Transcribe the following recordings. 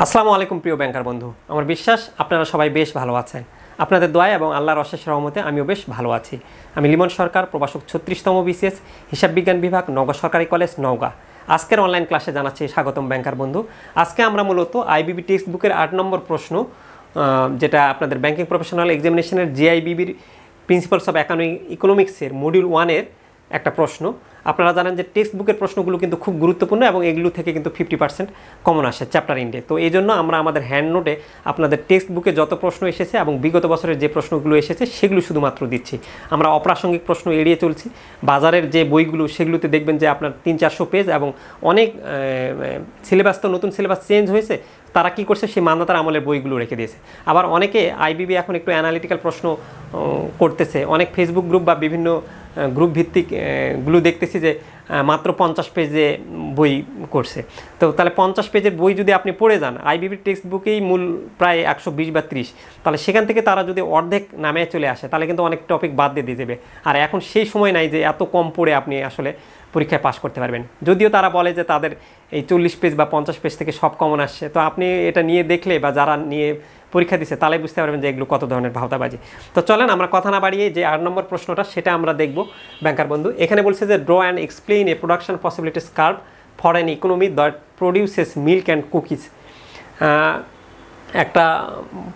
আসসালামু আলাইকুম প্রিয় ব্যাংকার বন্ধু, আমার বিশ্বাস আপনারা সবাই বেশ ভালো আছেন। আপনাদের দোয়ায় এবং আল্লাহর অশেষ রহমতে আমিও বেশ ভালো আছি। আমি লিমন সরকার, প্রভাষক 36তম বিসিএস হিসাব বিজ্ঞান বিভাগ, নওগাঁ সরকারি কলেজ, নওগাঁ। আজকের অনলাইন ক্লাসে জানাচ্ছি স্বাগতম ব্যাংকার বন্ধু। আজকে আমরা মূলত আইবিবি টেক্সট বুকের 8 নম্বর প্রশ্ন, যেটা আপনাদের ব্যাংকিং প্রফেশনাল এক্সামিনেশনের জিআইবিবির প্রিন্সিপালস অফ ইকোনমিক্সের মডিউল 1-এর একটা প্রশ্ন। আপনারা জানেন যে টেক্সট বুকের প্রশ্নগুলো কিন্তু খুব গুরুত্বপূর্ণ এবং এগুলো থেকে কিন্তু 50% কমন আসে চ্যাপ্টার ইন্ডে। তো এই জন্য আমরা আমাদের হ্যান্ড নোটে আপনাদের টেক্সট বুকে যত প্রশ্ন এসেছে এবং বিগত বছরের যে প্রশ্নগুলো এসেছে সেগুলো শুধুমাত্র দিচ্ছি। আমরা অপ্রাসঙ্গিক প্রশ্ন এড়িয়ে চলছি। বাজারের যে বইগুলো সেগুলোতে দেখবেন যে আপনার 300-400 পেজ এবং অনেক সিলেবাস, তো নতুন সিলেবাস চেঞ্জ হয়েছে, তারা কি করছে সেই মান্যতার আমলের বইগুলো রেখে দিয়েছে। আবার অনেকে আইবিবি এখন একটু অ্যানালিটিক্যাল প্রশ্ন করতেছে, অনেক ফেসবুক গ্রুপ বা বিভিন্ন গ্রুপ ভিত্তিক গুলো দেখতেছি যে মাত্র 50 পেজে বই করছে। তো তাহলে 50 পেজের বই যদি আপনি পড়ে যান, আইবিবির টেক্সট বুকেই মূল প্রায় 120 বা 30, তাহলে সেখান থেকে তারা যদি অর্ধেক নামে চলে আসে তাহলে কিন্তু অনেক টপিক বাদ দিয়ে যাবে। আর এখন সেই সময় নাই যে এত কম পড়ে আপনি আসলে পরীক্ষায় পাশ করতে পারবেন। যদিও তারা বলে যে তাদের এই 40 পেজ বা 50 পেজ থেকে সব কমন আসছে, তো আপনি এটা নিয়ে দেখলে বা যারা নিয়ে পরীক্ষা দিচ্ছে তাহলে বুঝতে পারবেন যে এগুলো কত ধরনের ভাওতাবাজি। তো চলেন আমরা কথা না বাড়িয়ে যে 8 নম্বর প্রশ্নটা সেটা আমরা দেখব ব্যাংকার বন্ধু। এখানে বলছে যে draw and explain A production possibilities curve for an economy that produces milk and cookies. একটা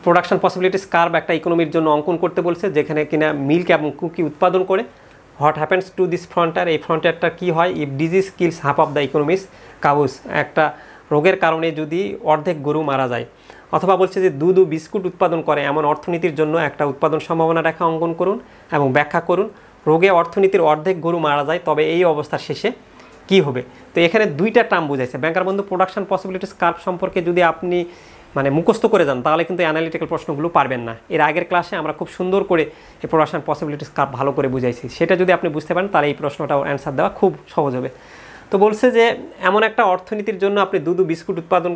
প্রোডাকশন পসিবিলিটিস কার্ভ একটা ইকোনমির জন্য অঙ্কন করতে বলছে, যেখানে কিনা মিল্ক এবং কুকি উৎপাদন করে। What happens to this frontier, এই ফ্রন্টারটা কী হয় if disease kills half of the economies cows, একটা রোগের কারণে যদি অর্ধেক গরু মারা যায়। অথবা বলছে যে দুধ ও বিস্কুট উৎপাদন করে এমন অর্থনীতির জন্য একটা উৎপাদন সম্ভাবনা রেখা অঙ্কন করুন এবং ব্যাখ্যা করুন। রোগে অর্থনীতির অর্ধেক গরু মারা যায়, তবে এই অবস্থার শেষে কি হবে? তো এখানে দুইটা টার্ম বুঝাইছে ব্যাংকার বন্ধু। প্রোডাকশন পসিবিলিটিস কার্ভ সম্পর্কে যদি আপনি মুখস্থ করে যান তাহলে কিন্তু অ্যানালিটিক্যাল প্রশ্নগুলো পারবেন না। এর আগের ক্লাসে আমরা খুব সুন্দর করে এই প্রোডাকশন পসিবিলিটিস কার্ভ ভালো করে বুঝাইছি, সেটা যদি আপনি বুঝতে পারেন তাহলে এই প্রশ্নটাও অ্যান্সার দেওয়া খুব সহজ হবে। তো বলছে যে এমন একটা অর্থনীতির জন্য আপনি দুধ ও বিস্কুট উৎপাদন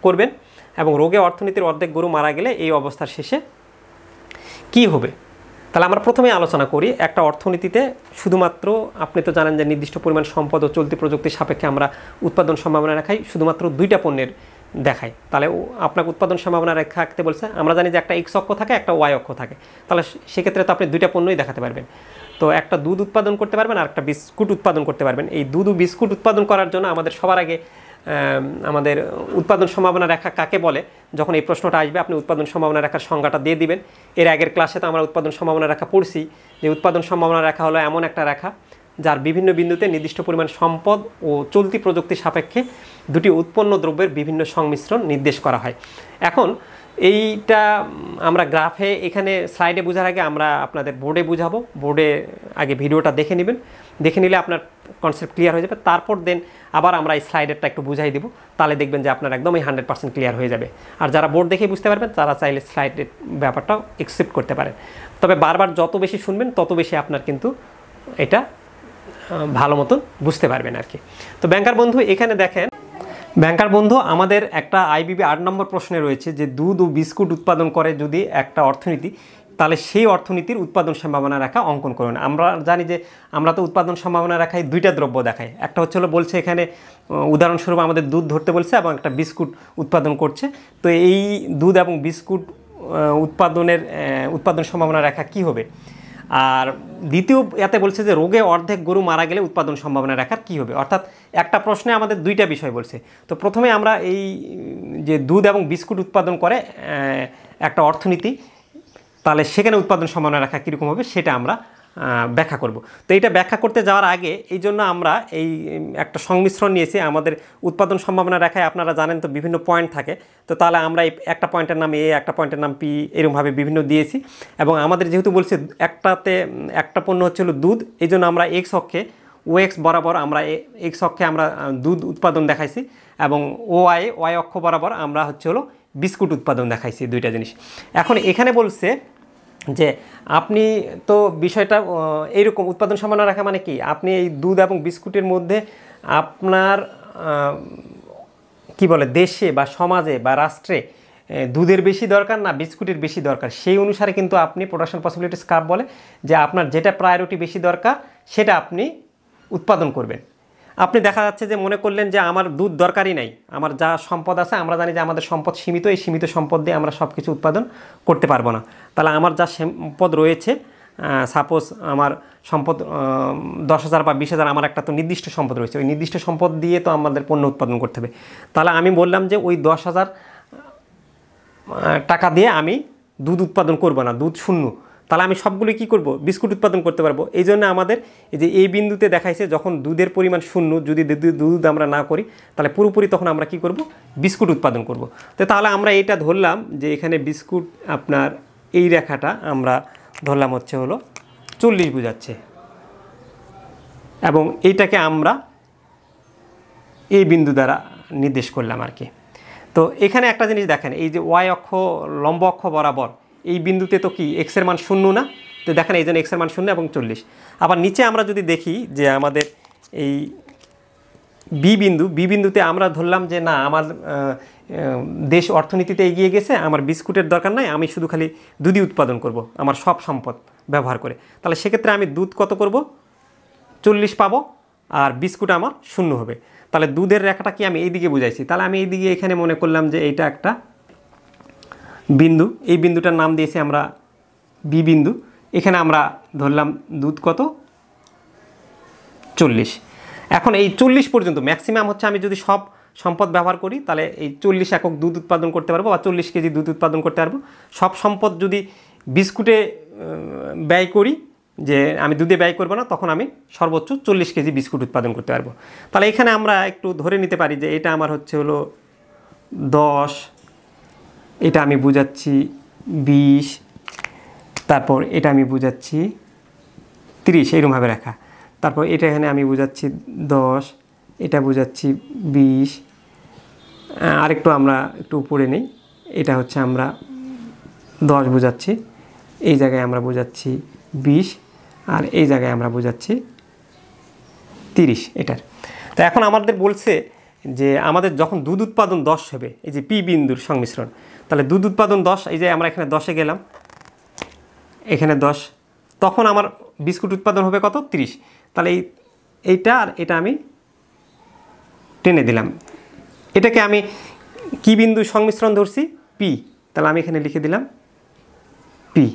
করবেন এবং রোগে অর্থনীতির অর্ধেক গরু মারা গেলে এই অবস্থার শেষে কি হবে? তাহলে আমরা প্রথমে আলোচনা করি একটা অর্থনীতিতে শুধুমাত্র, আপনি তো জানেন যে নির্দিষ্ট পরিমাণ সম্পদ ও চলতি প্রযুক্তির সাপেক্ষে আমরা উৎপাদন সম্ভাবনা রেখাই শুধুমাত্র 2টা পণ্যের দেখাই। তাহলে আপনাকে উৎপাদন সম্ভাবনা রেখা আঁকতে বলছে। আমরা জানি যে একটা এক্স অক্ষ থাকে, একটা ওয়াই অক্ষ থাকে, তাহলে সেক্ষেত্রে তো আপনি 2টা পণ্যই দেখাতে পারবেন। তো একটা দুধ উৎপাদন করতে পারবেন আর একটা বিস্কুট উৎপাদন করতে পারবেন। এই দুধ ও বিস্কুট উৎপাদন করার জন্য আমাদের সবার আগে আমাদের উৎপাদন সম্ভাবনা রেখা কাকে বলে, যখন এই প্রশ্নটা আসবে আপনি উৎপাদন সম্ভাবনা রেখার সংজ্ঞাটা দিয়ে দিবেন। এর আগের ক্লাসে তো আমরা উৎপাদন সম্ভাবনা রেখা পড়ছি যে উৎপাদন সম্ভাবনা রেখা হলো এমন একটা রেখা যার বিভিন্ন বিন্দুতে নির্দিষ্ট পরিমাণ সম্পদ ও চলতি প্রযুক্তির সাপেক্ষে দুটি উৎপন্ন দ্রব্যের বিভিন্ন সংমিশ্রণ নির্দেশ করা হয়। এখন এইটা আমরা গ্রাফে এখানে স্লাইডে বোঝার আগে আমরা আপনাদের বোর্ডে বুঝাবো। বোর্ডে আগে ভিডিওটা দেখে নেবেন, দেখে নিলে আপনার কনসেপ্ট ক্লিয়ার হয়ে যাবে। তারপর দেন আবার আমরা এই স্লাইডেরটা একটু বুঝাই দেবো, তাহলে দেখবেন যে আপনার একদমই 100% ক্লিয়ার হয়ে যাবে। আর যারা বোর্ড দেখে বুঝতে পারবেন তারা চাইলে স্লাইডের ব্যাপারটাও একসেপ্ট করতে পারেন। তবে বারবার যত বেশি শুনবেন তত বেশি আপনার কিন্তু এটা ভালো মতন বুঝতে পারবেন আর কি। তো ব্যাংকার বন্ধু এখানে দেখেন, ব্যাংকার বন্ধু আমাদের একটা আইবিবি 8 নম্বর প্রশ্নে রয়েছে যে দুধ ও বিস্কুট উৎপাদন করে যদি একটা অর্থনীতি, তাহলে সেই অর্থনীতির উৎপাদন সম্ভাবনা রেখা অঙ্কন করুন। আমরা জানি যে আমরা তো উৎপাদন সম্ভাবনা রেখায় 2টা দ্রব্য দেখাই। একটা হচ্ছে বলছে এখানে উদাহরণস্বরূপ আমাদের দুধ ধরতে বলছে এবং একটা বিস্কুট উৎপাদন করছে। তো এই দুধ এবং বিস্কুট উৎপাদন সম্ভাবনা রেখা কি হবে? আর দ্বিতীয় এতে বলছে যে রোগে অর্ধেক গরু মারা গেলে উৎপাদন সম্ভাবনা রেখার কী হবে। অর্থাৎ একটা প্রশ্নে আমাদের 2টা বিষয় বলছে। তো প্রথমে আমরা এই যে দুধ এবং বিস্কুট উৎপাদন করে একটা অর্থনীতি, তাহলে সেখানে উৎপাদন সম্ভাবনা রেখা কীরকম হবে সেটা আমরা ব্যাখ্যা করব। তো এটা ব্যাখ্যা করতে যাওয়ার আগে এই জন্য আমরা এই একটা সংমিশ্রণ নিয়েছি। আমাদের উৎপাদন সম্ভাবনা রেখায় আপনারা জানেন তো বিভিন্ন পয়েন্ট থাকে। তো তাহলে আমরা এই একটা পয়েন্টের নাম এ, একটা পয়েন্টের নাম পি, এরকমভাবে বিভিন্ন দিয়েছি। এবং আমাদের যেহেতু বলছে একটা পণ্য হচ্ছে দুধ, এই জন্য আমরা এক্স অক্ষে ও এক্স বরাবর আমরা এক্স অক্ষে আমরা দুধ উৎপাদন দেখাইছি এবং ওয়াই অক্ষ বরাবর আমরা বিস্কুট উৎপাদন দেখাইছি, 2টা জিনিস। এখন এখানে বলছে যে আপনি তো বিষয়টা এইরকম উৎপাদন সম্ভাবনা রাখা মানে কি, আপনি এই দুধ এবং বিস্কুটের মধ্যে আপনার কি বলে দেশে বা সমাজে বা রাষ্ট্রে দুধের বেশি দরকার না বিস্কুটের বেশি দরকার, সেই অনুসারে কিন্তু আপনি প্রোডাকশন পসিবিলিটিস কার্ভ বলে যে আপনার যেটা প্রায়োরিটি বেশি দরকার সেটা আপনি উৎপাদন করবেন। আপনি দেখা যাচ্ছে যে মনে করলেন যে আমার দুধ দরকারই নাই, আমার যা সম্পদ আছে, আমরা জানি যে আমাদের সম্পদ সীমিত, এই সীমিত সম্পদ দিয়ে আমরা সব কিছু উৎপাদন করতে পারবো না। তাহলে আমার যা সম্পদ রয়েছে, সাপোজ আমার সম্পদ 10,000 বা 20,000, আমার একটা তো নির্দিষ্ট সম্পদ রয়েছে, ওই নির্দিষ্ট সম্পদ দিয়ে তো আমাদের পণ্য উৎপাদন করতে হবে। তাহলে আমি বললাম যে ওই 10,000 টাকা দিয়ে আমি দুধ উৎপাদন করব না, দুধ শূন্য। তাহলে আমি সবগুলো কি করব, বিস্কুট উৎপাদন করতে পারবো। এই জন্য আমাদের এই যে এই বিন্দুতে দেখাইছে যখন দুধের পরিমাণ শূন্য, যদি দুধ আমরা না করি তাহলে পুরোপুরি তখন আমরা কি করব, বিস্কুট উৎপাদন করব। তো তাহলে আমরা এটা ধরলাম যে এখানে বিস্কুট আপনার এই রেখাটা আমরা ধরলাম হচ্ছে হলো 40 বোঝাচ্ছে, এবং এইটাকে আমরা এই বিন্দু দ্বারা নির্দেশ করলাম আর কি। তো এখানে একটা জিনিস দেখেন, এই যে ওয়াই অক্ষ লম্ব অক্ষ বরাবর এই বিন্দুতে তো কি এক্সের মান শূন্য না, তো দেখেন এই জন্য এক্সের মান শূন্য এবং 40। আবার নিচে আমরা যদি দেখি যে আমাদের এই বি বিন্দুতে আমরা ধরলাম যে না, আমার দেশ অর্থনীতিতে এগিয়ে গেছে, আমার বিস্কুটের দরকার নাই, আমি শুধু খালি দুধই উৎপাদন করব আমার সব সম্পদ ব্যবহার করে। তাহলে সেক্ষেত্রে আমি দুধ কত করব, 40 পাবো, আর বিস্কুট আমার শূন্য হবে। তাহলে দুধের রেখাটা কি আমি এইদিকে বুঝাইছি, তাহলে আমি এইদিকে এখানে মনে করলাম যে এইটা একটা বিন্দু, এই বিন্দুটার নাম দিয়েছি আমরা বি বিন্দু। এখানে আমরা ধরলাম দুধ কত, 40। এখন এই 40 পর্যন্ত ম্যাক্সিমাম হচ্ছে, আমি যদি সব সম্পদ ব্যবহার করি তাহলে এই 40 একক দুধ উৎপাদন করতে পারবো বা 40 কেজি দুধ উৎপাদন করতে পারবো। সব সম্পদ যদি বিস্কুটে ব্যয় করি, যে আমি দুধে ব্যয় করবো না, তখন আমি সর্বোচ্চ 40 কেজি বিস্কুট উৎপাদন করতে পারবো। তাহলে এখানে আমরা একটু ধরে নিতে পারি যে এটা আমার হচ্ছে হলো 10, এটা আমি বুঝাচ্ছি 20, তারপর এটা আমি বুঝাচ্ছি 30, এইরকমভাবে রাখা। তারপর এটা এখানে আমি বুঝাচ্ছি 10, এটা বুঝাচ্ছি 20, আরেকটু আমরা একটু উপরে নেই, এটা হচ্ছে আমরা 10 বুঝাচ্ছি, এই জায়গায় আমরা বুঝাচ্ছি 20, আর এই জায়গায় আমরা বুঝাচ্ছি 30 এটার। তো এখন আমাদের বলছে যে আমাদের যখন দুধ উৎপাদন 10 হবে, এই যে পি বিন্দুর সংমিশ্রণ, তাহলে দুধ উৎপাদন 10, এই যে আমরা এখানে 10-এ গেলাম, এখানে 10, তখন আমার বিস্কুট উৎপাদন হবে কত, 30। তাহলে এইটা আর এটা আমি টেনে দিলাম, এটাকে আমি কি বিন্দু সংমিশ্রণ ধরছি, পি। তাহলে আমি এখানে লিখে দিলাম পি।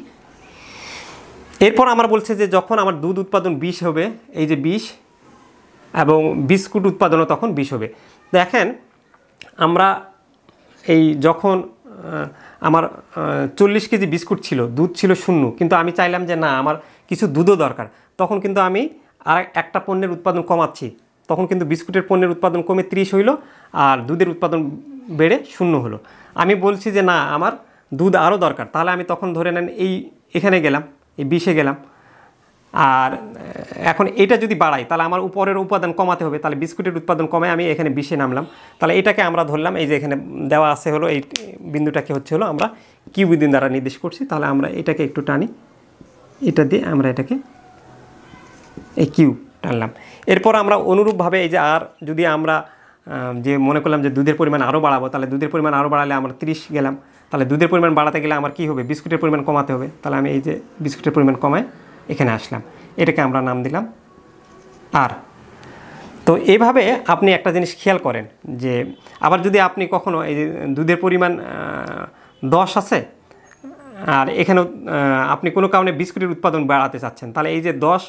এরপর আমার বলছে যে যখন আমার দুধ উৎপাদন 20 হবে, এই যে 20, এবং বিস্কুট উৎপাদনও তখন 20 হবে। দেখেন আমরা এই যখন আমার 40 কেজি বিস্কুট ছিল, দুধ ছিল শূন্য, কিন্তু আমি চাইলাম যে না আমার কিছু দুধও দরকার, তখন কিন্তু আমি আর একটা পণ্যের উৎপাদন কমাচ্ছি, তখন কিন্তু বিস্কুটের পণ্যের উৎপাদন কমে 30 হইল, আর দুধের উৎপাদন বেড়ে 0 হলো। আমি বলছি যে না আমার দুধ আরও দরকার, তাহলে আমি তখন ধরে নেন এই এখানে গেলাম, এই 20-এ গেলাম, আর এখন এটা যদি বাড়াই তাহলে আমার উপরের উপাদান কমাতে হবে, তাহলে বিস্কুটের উৎপাদন কমে আমি এখানে 20-এ নামলাম। তাহলে এটাকে আমরা ধরলাম, এই যে এখানে দেওয়া আছে হলো এই বিন্দুটাকে হচ্ছে হলো আমরা কিউ বিন্দু দ্বারা নির্দেশ করছি। তাহলে আমরা এটাকে একটু টানি, এটা দিয়ে আমরা এটাকে এই কিউ টানলাম। এরপর আমরা অনুরূপভাবে এই যে আর যদি আমরা যে মনে করলাম যে দুধের পরিমাণ আরও বাড়াবো, তাহলে দুধের পরিমাণ আরও বাড়ালে আমরা 30 গেলাম, তাহলে দুধের পরিমাণ বাড়াতে গেলে আমার কী হবে, বিস্কুটের পরিমাণ কমাতে হবে। তাহলে আমি এই যে বিস্কুটের পরিমাণ কমায় এখানে আসলাম, এটাকে আমরা নাম দিলাম আর। তো এইভাবে আপনি একটা জিনিস খেয়াল করেন যে আবার যদি আপনি কখনো এই যে দুধের পরিমাণ 10 আছে, আর এখানেও আপনি কোনো কারণে বিস্কুটের উৎপাদন বাড়াতে চাচ্ছেন, তাহলে এই যে 10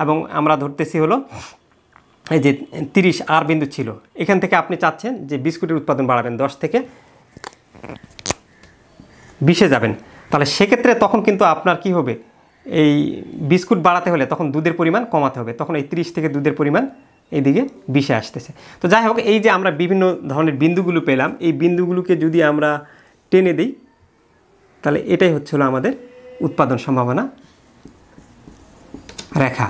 এবং আমরা ধরতেছি হলো এই যে 30 আর বিন্দু ছিল, এখান থেকে আপনি চাচ্ছেন যে বিস্কুটের উৎপাদন বাড়াবেন, 10 থেকে 20-এ যাবেন। তাহলে সেক্ষেত্রে তখন কিন্তু আপনার কি হবে, এই বিস্কুট বাড়াতে হলে তখন দুধের পরিমাণ কমাতে হবে, তখন এই 30 থেকে দুধের পরিমাণ এইদিকে 20-এ আসতেছে। তো যাই হোক, এই যে আমরা বিভিন্ন ধরনের বিন্দুগুলো পেলাম, এই বিন্দুগুলোকে যদি আমরা টেনে দিই তাহলে এটাই হচ্ছে হলো আমাদের উৎপাদন সম্ভাবনা রেখা।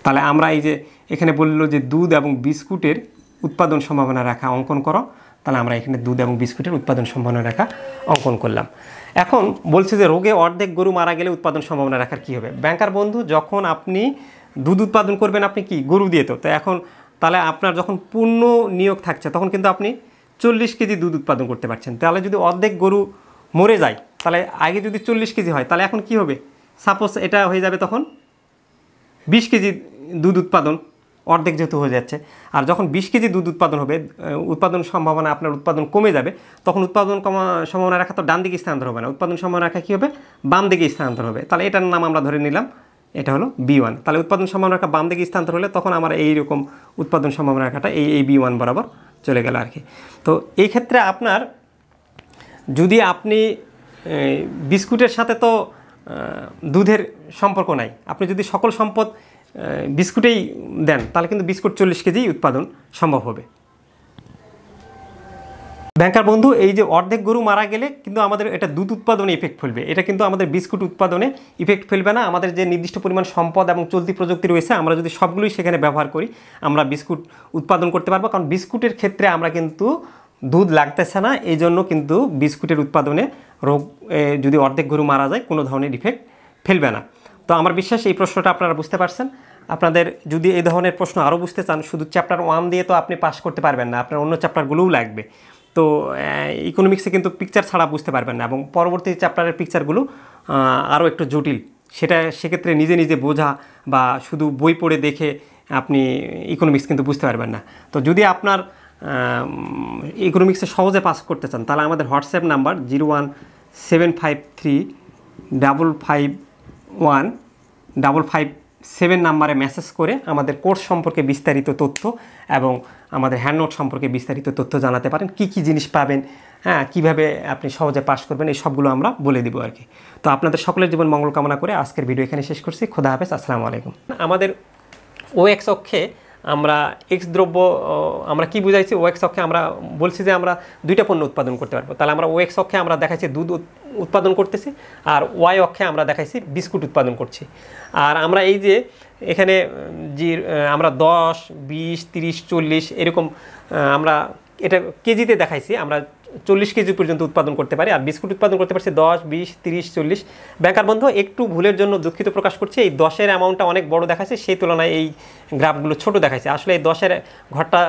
তাহলে আমরা এই যে এখানে বললো যে দুধ এবং বিস্কুটের উৎপাদন সম্ভাবনা রেখা অঙ্কন করো, তাহলে আমরা এখানে দুধ এবং বিস্কুটের উৎপাদন সম্ভাবনা রেখা অঙ্কন করলাম। এখন বলছে যে রোগে অর্ধেক গরু মারা গেলে উৎপাদন সম্ভাবনা রেখার কী হবে। ব্যাংকার বন্ধু, যখন আপনি দুধ উৎপাদন করবেন আপনি কি গরু দিয়ে, তো এখন তাহলে আপনার যখন পূর্ণ নিয়োগ থাকছে তখন কিন্তু আপনি 40 কেজি দুধ উৎপাদন করতে পারছেন। তাহলে যদি অর্ধেক গরু মরে যায়, তাহলে আগে যদি 40 কেজি হয়, তাহলে এখন কি হবে, সাপোজ এটা হয়ে যাবে তখন 20 কেজি দুধ উৎপাদন অর্ধেক যেহেতু হয়ে যাচ্ছে। আর যখন 20 কেজি দুধ উৎপাদন হবে, উৎপাদন সম্ভাবনা আপনার উৎপাদন কমে যাবে, তখন উৎপাদন সম্ভাবনা রেখা তো ডান দিকে স্থানান্তর হবে না, উৎপাদন সম্ভাবনা রেখা কী হবে, বাম দিকে স্থানান্তর হবে। তাহলে এটার নাম আমরা ধরে নিলাম এটা হলো B1। তাহলে উৎপাদন সম্ভাবনা রেখা বাম দিকে স্থানান্তর হলে তখন আমার এইরকম উৎপাদন সম্ভাবনা রেখাটা এই B1 বরাবর চলে গেল আর কি। তো এই ক্ষেত্রে আপনার যদি আপনি বিস্কুটের সাথে তো দুধের সম্পর্ক নাই, আপনি যদি সকল সম্পদ বিস্কুটেই দেন তাহলে কিন্তু বিস্কুট 40 কেজি উৎপাদন সম্ভব হবে। ব্যাংকার বন্ধু, এই যে অর্ধেক গরু মারা গেলে কিন্তু আমাদের এটা দুধ উৎপাদনে ইফেক্ট ফেলবে, এটা কিন্তু আমাদের বিস্কুট উৎপাদনে ইফেক্ট ফেলবে না। আমাদের যে নির্দিষ্ট পরিমাণ সম্পদ এবং চলতি প্রযুক্তি রয়েছে আমরা যদি সবগুলোই সেখানে ব্যবহার করি আমরা বিস্কুট উৎপাদন করতে পারবো। কারণ বিস্কুটের ক্ষেত্রে আমরা কিন্তু দুধ লাগতেছে না, এই জন্য কিন্তু বিস্কুটের উৎপাদনে রোগ যদি অর্ধেক গরু মারা যায় কোনো ধরনের ইফেক্ট ফেলবে না। তো আমার বিশ্বাস এই প্রশ্নটা আপনারা বুঝতে পারছেন। আপনাদের যদি এই ধরনের প্রশ্ন আরও বুঝতে চান, শুধু চ্যাপ্টার 1 দিয়ে তো আপনি পাস করতে পারবেন না, আপনার অন্য চ্যাপ্টারগুলোও লাগবে। তো ইকোনমিক্সে কিন্তু পিকচার ছাড়া বুঝতে পারবেন না, এবং পরবর্তী চ্যাপ্টারের পিকচারগুলো আরও একটু জটিল, সেক্ষেত্রে নিজে নিজে বোঝা বা শুধু বই পড়ে দেখে আপনি ইকোনমিক্স কিন্তু বুঝতে পারবেন না। তো যদি আপনার ইকোনমিক্সে সহজে পাস করতে চান তাহলে আমাদের হোয়াটসঅ্যাপ নাম্বার 01753551557 নাম্বারে মেসেজ করে আমাদের কোর্স সম্পর্কে বিস্তারিত তথ্য এবং আমাদের হ্যান্ডনোট সম্পর্কে বিস্তারিত তথ্য জানাতে পারেন, কি কি জিনিস পাবেন, হ্যাঁ কীভাবে আপনি সহজে পাস করবেন, এই সবগুলো আমরা বলে দিব আর কি। তো আপনাদের সকলের জীবন মঙ্গল কামনা করে আজকের ভিডিও এখানে শেষ করছি। খোদা হাফেজ, আসসালামু আলাইকুম। আমাদের OX অক্ষে আমরা এক্স দ্রব্য আমরা কি বুঝাইছি, OX অক্ষে আমরা বলছি যে আমরা দুইটা পণ্য উৎপাদন করতে পারবো। তাহলে আমরা OX অক্ষে আমরা দেখাইছি দুধ উৎপাদন করতেছি, আর Y অক্ষে আমরা দেখাইছি বিস্কুট উৎপাদন করছি। আর আমরা এই যে এখানে যে আমরা 10, 20, 30, 40 এরকম আমরা এটা কেজিতে দেখাইছি, আমরা 40 কেজি পর্যন্ত উৎপাদন করতে পারি, আর বিস্কুট উৎপাদন করতে পারছি 10, 20, 30, 40। ব্যাংকার বন্ধু, একটু ভুলের জন্য দুঃখিত প্রকাশ করছি, এই 10-এর অ্যামাউন্টটা অনেক বড় দেখাচ্ছে, সেই তুলনায় এই গ্রাফগুলো ছোট দেখাচ্ছে। আসলে এই 10-এর ঘরটা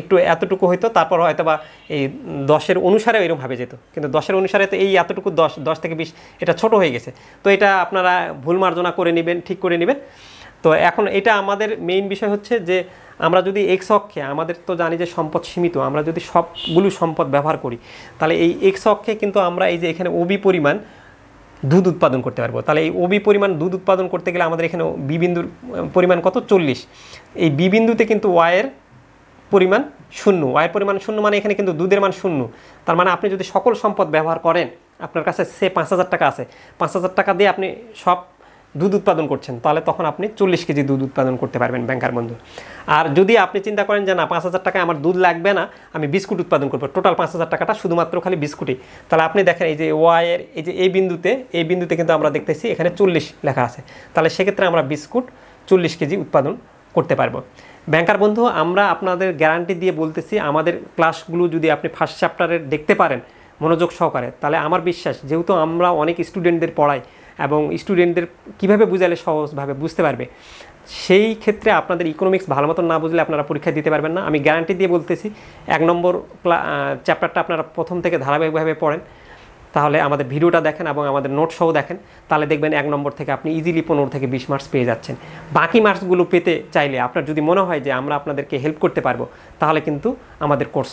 একটু এতটুকু হইতো, তারপর হয়তো বা এই 10-এর অনুসারে এরকমভাবে যেত, কিন্তু 10-এর অনুসারে তো এই এতটুকু 10 থেকে 20 এটা ছোট হয়ে গেছে। তো এটা আপনারা ভুল মার্জনা করে নেবেন, ঠিক করে নেবেন। তো এখন এটা আমাদের মেইন বিষয় হচ্ছে যে আমরা যদি এক্স অক্ষে, আমাদের তো জানি যে সম্পদ সীমিত, আমরা যদি সবগুলো সম্পদ ব্যবহার করি তাহলে এই এক্স অক্ষে কিন্তু আমরা এই যে এখানে ওবি পরিমাণ দুধ উৎপাদন করতে পারবো। তাহলে এই ওবি পরিমাণ দুধ উৎপাদন করতে গেলে আমাদের এখানে বি বিন্দুর পরিমাণ কত, 40। এই বি বিন্দুতে কিন্তু ওয়াইয়ের পরিমাণ 0, ওয়াইয়ের পরিমাণ 0 মানে এখানে কিন্তু দুধের মান 0। তার মানে আপনি যদি সকল সম্পদ ব্যবহার করেন, আপনার কাছে সে 5000 টাকা আছে, 5000 টাকা দিয়ে আপনি সব দুধ উৎপাদন করছেন, তাহলে তখন আপনি 40 কেজি দুধ উৎপাদন করতে পারবেন ব্যাংকার বন্ধু। আর যদি আপনি চিন্তা করেন যে না 5000 টাকায় আমার দুধ লাগবে না, আমি বিস্কুট উৎপাদন করবো, টোটাল 5000 টাকাটা শুধুমাত্র খালি বিস্কুটই, তাহলে আপনি দেখেন এই যে ওয়াইয়ের এই যে এই বিন্দুতে কিন্তু আমরা দেখতেছি এখানে 40 লেখা আছে, তাহলে সেক্ষেত্রে আমরা বিস্কুট 40 কেজি উৎপাদন করতে পারবো। ব্যাংকার বন্ধু, আমরা আপনাদের গ্যারান্টি দিয়ে বলতেছি, আমাদের ক্লাসগুলো যদি আপনি ফার্স্ট চ্যাপ্টারের দেখতে পারেন মনোযোগ সহকারে, তাহলে আমার বিশ্বাস, যেহেতু আমরা অনেক স্টুডেন্টদের পড়াই এবং স্টুডেন্টদের কীভাবে বুঝালে সহজভাবে বুঝতে পারবে, সেই ক্ষেত্রে আপনাদের ইকোনমিক্স ভালো মতো না বুঝলে আপনারা পরীক্ষা দিতে পারবেন না। আমি গ্যারান্টি দিয়ে বলতেছি, 1 নম্বর চ্যাপ্টারটা আপনারা প্রথম থেকে ধারাবাহিকভাবে পড়েন, তাহলে আমাদের ভিডিওটা দেখেন এবং আমাদের নোট সহ দেখেন, তাহলে দেখবেন 1 নম্বর থেকে আপনি ইজিলি 15 থেকে 20 মার্কস পেয়ে যাচ্ছেন। বাকি মার্কসগুলো পেতে চাইলে আপনার যদি মনে হয় যে আমরা আপনাদেরকে হেল্প করতে পারবো, তাহলে কিন্তু আমাদের কোর্স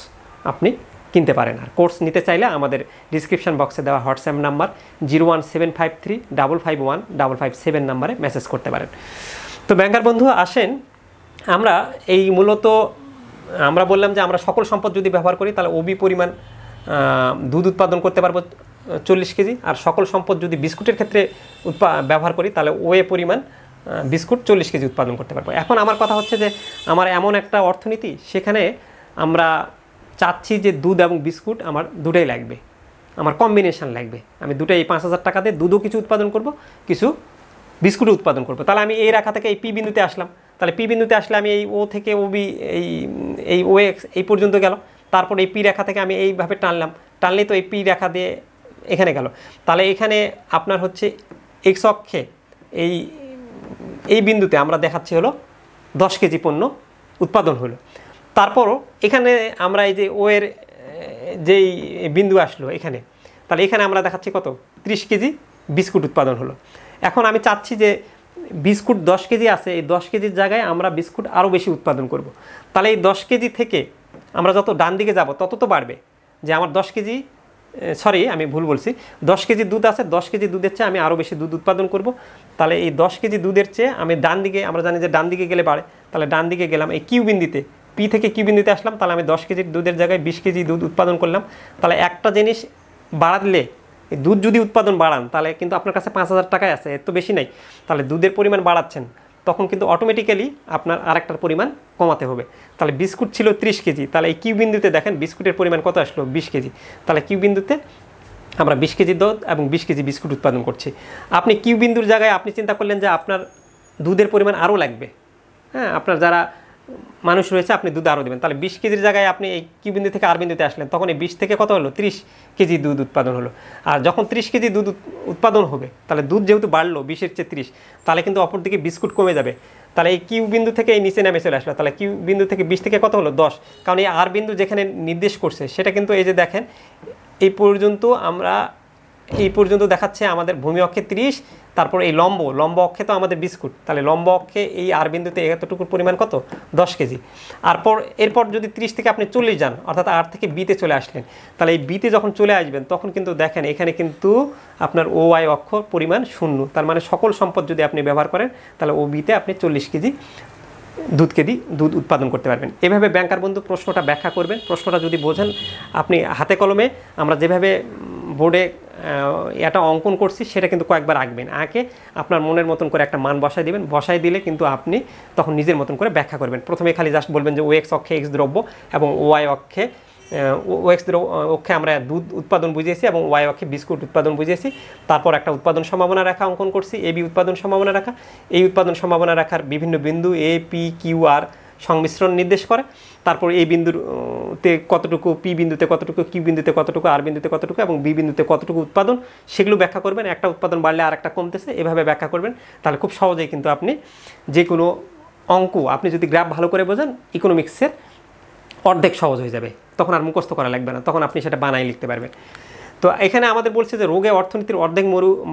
আপনি কিনতে পারেন। আর কোর্স নিতে চাইলে আমাদের ডিসক্রিপশন বক্সে দেওয়া হোয়াটসঅ্যাপ নাম্বার 01753551557 নাম্বারে মেসেজ করতে পারেন। তো ব্যাংকার বন্ধু, আসেন আমরা এই মূলত আমরা বললাম যে আমরা সকল সম্পদ যদি ব্যবহার করি তাহলে ওবি পরিমাণ দুধ উৎপাদন করতে পারবো 40 কেজি, আর সকল সম্পদ যদি বিস্কুটের ক্ষেত্রে ব্যবহার করি তাহলে ওয়ে পরিমাণ বিস্কুট 40 কেজি উৎপাদন করতে পারবো। এখন আমার কথা হচ্ছে যে আমার এমন একটা অর্থনীতি, সেখানে আমরা চাচ্ছি যে দুধ এবং বিস্কুট আমার দুটাই লাগবে, আমার কম্বিনেশন লাগবে। আমি দুটাই 5000 টাকা দিয়ে দুধও কিছু উৎপাদন করব, কিছু বিস্কুটও উৎপাদন করব। তাহলে আমি এই রেখা থেকে এই পি বিন্দুতে আসলাম, তাহলে পি বিন্দুতে আসলে আমি এই ও থেকে ও বি এই ও এক্স এই পর্যন্ত গেল, তারপর এই পি রেখা থেকে আমি এইভাবে টানলেই তো এই পি রেখা দিয়ে এখানে গেল। তাহলে এখানে আপনার হচ্ছে এক্স অক্ষে এই বিন্দুতে আমরা দেখাচ্ছি হলো 10 কেজি পণ্য উৎপাদন হলো। তারপরও এখানে আমরা এই যে ও এর যেই বিন্দু আসলো এখানে, তাহলে এখানে আমরা দেখাচ্ছি কত, 30 কেজি বিস্কুট উৎপাদন হলো। এখন আমি চাচ্ছি যে বিস্কুট 10 কেজি আছে, এই 10 কেজির জায়গায় আমরা বিস্কুট আরও বেশি উৎপাদন করব। তাহলে এই 10 কেজি থেকে আমরা যত ডান দিকে যাব তত তো বাড়বে, যে আমার 10 কেজি, সরি আমি ভুল বলছি, 10 কেজি দুধ আছে, 10 কেজি দুধের চেয়ে আমি আরও বেশি দুধ উৎপাদন করব। তাহলে এই 10 কেজি দুধের চেয়ে আমি ডান দিকে, আমরা জানি যে ডান দিকে গেলে বাড়ে, তাহলে ডান দিকে গেলাম, এই কিউ বিন্দুতে, পি থেকে কিউ বিন্দুতে আসলাম, তাহলে আমি 10 কেজির দুধের জায়গায় 20 কেজি দুধ উৎপাদন করলাম। তাহলে একটা জিনিস বাড়ালে, দুধ যদি উৎপাদন বাড়ান তাহলে কিন্তু আপনার কাছে 5,000 টাকায় আছে, এর তো বেশি নাই, তাহলে দুধের পরিমাণ বাড়াচ্ছেন, তখন কিন্তু অটোমেটিক্যালি আপনার আরেকটার পরিমাণ কমাতে হবে। তাহলে বিস্কুট ছিল 30 কেজি, তাহলে এই কিউ বিন্দুতে দেখেন বিস্কুটের পরিমাণ কত আসলো, 20 কেজি। তাহলে কিউ বিন্দুতে আমরা 20 কেজি দুধ এবং 20 কেজি বিস্কুট উৎপাদন করছি। আপনি কিউ বিন্দুর জায়গায় আপনি চিন্তা করলেন যে আপনার দুধের পরিমাণ আরও লাগবে, হ্যাঁ, আপনার যারা মানুষ রয়েছে আপনি দুধ আরও দেবেন, তাহলে 20 কেজির জায়গায় আপনি এই কিউ বিন্দু থেকে আর বিন্দুতে আসলেন, তখন এই 20 থেকে কত হলো, 30 কেজি দুধ উৎপাদন হলো। আর যখন 30 কেজি দুধ উৎপাদন হবে, তাহলে দুধ যেহেতু বাড়লো 20-এর চেয়ে 30, তাহলে কিন্তু অপর দিকে বিস্কুট কমে যাবে। তাহলে এই কিউ বিন্দু থেকে এই নিচে নেমে চলে আসলো, তাহলে কিউ বিন্দু থেকে 20 থেকে কত হলো, 10, কারণ এই আর বিন্দু যেখানে নির্দেশ করছে সেটা কিন্তু এই যে দেখেন এই পর্যন্ত, আমরা এই পর্যন্ত দেখাচ্ছে আমাদের ভূমি অক্ষে 30, তারপর এই লম্ব অক্ষে তো আমাদের বিস্কুট, তাহলে লম্ব অক্ষে এই আর বিন্দুতে এতটুকুর পরিমাণ কত, 10 কেজি। এরপর যদি 30 থেকে আপনি 40 যান, অর্থাৎ আর থেকে বিতে চলে আসলেন, তাহলে এই বিতে যখন চলে আসবেন তখন কিন্তু দেখেন এখানে কিন্তু আপনার ও ওয়াই অক্ষ পরিমাণ 0, তার মানে সকল সম্পদ যদি আপনি ব্যবহার করেন তাহলে ও বিতে আপনি 40 কেজি দুধ উৎপাদন করতে পারবেন। এভাবে ব্যাংকার বন্ধু প্রশ্নটা ব্যাখ্যা করবেন। প্রশ্নটা যদি বোঝেন, আপনি হাতে কলমে আমরা যেভাবে বোর্ডে এটা অঙ্কন করছি সেটা কিন্তু কয়েকবার আঁকবেন, আঁকে আপনার মনের মতন করে একটা মান বসায় দিবেন, বসায় দিলে কিন্তু আপনি তখন নিজের মতন করে ব্যাখ্যা করবেন। প্রথমে খালি জাস্ট বলবেন যে ও এক্স অক্ষে এক্স দ্রব্য এবং ওয়াই অক্ষে অক্ষে আমরা দুধ উৎপাদন বুঝিয়েছি এবং ওয়াই অক্ষে বিস্কুট উৎপাদন বুঝিয়েছি। তারপর একটা উৎপাদন সম্ভাবনা রেখা অঙ্কন করছি, এ বি উৎপাদন সম্ভাবনা রেখা। এই উৎপাদন সম্ভাবনা রেখার বিভিন্ন বিন্দু এ পি কিউ আর সংমিশ্রণ নির্দেশ করে। তারপর এই বিন্দুতে কতটুকু, পি বিন্দুতে কতটুকু, কিউ বিন্দুতে কতটুকু, আর বিন্দুতে কতটুকু এবং বি বিন্দুতে কতটুকু উৎপাদন, সেগুলো ব্যাখ্যা করবেন। একটা উৎপাদন বাড়লে আর একটা কমতেছে, এভাবে ব্যাখ্যা করবেন। তাহলে খুব সহজেই কিন্তু আপনি যে কোনো অঙ্ক, আপনি যদি গ্রাফ ভালো করে বোঝেন, ইকোনমিক্সের অর্ধেক সহজ হয়ে যাবে, তখন আর মুখস্থ করা লাগবে না, তখন আপনি সেটা বানাই লিখতে পারবেন। তো এখানে আমাদের বলছে যে রোগে অর্থনীতির অর্ধেক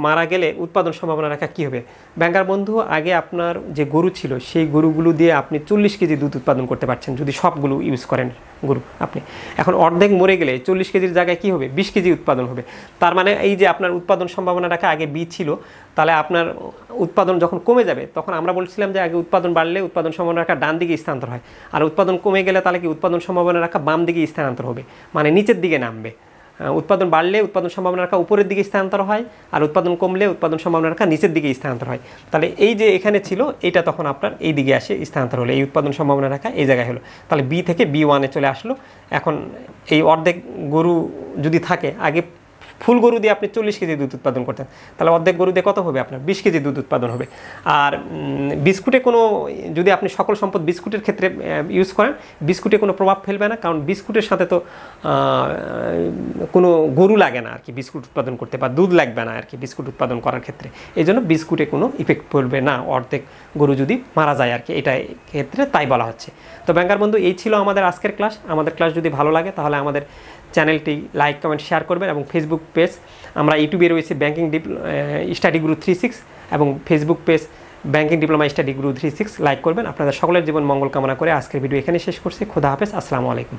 মারা গেলে উৎপাদন সম্ভাবনা রাখা কী হবে। ব্যাংকার বন্ধু, আগে আপনার যে গরু ছিল সেই গরুগুলো দিয়ে আপনি 40 কেজি দুধ উৎপাদন করতে পারছেন যদি সবগুলো ইউজ করেন গরু আপনি। এখন অর্ধেক মরে গেলে 40 কেজির জায়গায় কী হবে, 20 কেজি উৎপাদন হবে। তার মানে এই যে আপনার উৎপাদন সম্ভাবনা রাখা আগে বি ছিল, তাহলে আপনার উৎপাদন যখন কমে যাবে তখন আমরা বলছিলাম যে আগে উৎপাদন বাড়লে উৎপাদন সম্ভাবনা রাখা ডান দিকে স্থানান্তর হয়, আর উৎপাদন কমে গেলে তাহলে কি উৎপাদন সম্ভাবনা রাখা বাম দিকে স্থানান্তর হবে, মানে নিচের দিকে নামবে। উৎপাদন বাড়লে উৎপাদন সম্ভাবনা রাখা উপরের দিকে স্থানান্তর হয়, আর উৎপাদন কমলে উৎপাদন সম্ভাবনা রাখা নিচের দিকে স্থানান্তর হয়। তাহলে এই যে এখানে ছিল এটা তখন আপনার এই দিকে আসে স্থানান্তর হলো, এই উৎপাদন সম্ভাবনা রাখা এই জায়গায় হলো। তাহলে বি থেকে B1-এ চলে আসলো। এখন এই অর্ধেক গরু যদি থাকে, আগে ফুল গরু দিয়ে আপনি 40 কেজি দুধ উৎপাদন করতেন, তাহলে অর্ধেক গরু দিয়ে কত হবে আপনার, 20 কেজি দুধ উৎপাদন হবে। আর বিস্কুটে কোনো, যদি আপনি সকল সম্পদ বিস্কুটের ক্ষেত্রে ইউজ করেন, বিস্কুটে কোনো প্রভাব ফেলবে না, কারণ বিস্কুটের সাথে তো কোনো গরু লাগে না আর কি বিস্কুট উৎপাদন করতে, বা দুধ লাগবে না আর কি বিস্কুট উৎপাদন করার ক্ষেত্রে। এই জন্য বিস্কুটে কোনো ইফেক্ট পড়বে না অর্ধেক গরু যদি মারা যায় আর কি, এটা ক্ষেত্রে তাই বলা হচ্ছে। তো ব্যাংকার বন্ধু, এই ছিল আমাদের আজকের ক্লাস। আমাদের ক্লাস যদি ভালো লাগে তাহলে আমাদের চ্যানেলটি লাইক কমেন্ট শেয়ার করবেন, এবং ফেসবুক পেজ, আমরা ইউটিউবে রয়েছে ব্যাংকিং স্টাডি গুরু 36, এবং Facebook page banking diploma study গুরু 36 লাইক করবেন। আপনাদের সকলের জীবন মঙ্গল কামনা করে আজকের ভিডিও এখানে শেষ করছি। খোদা হাফেজ, আসসালামু আলাইকুম।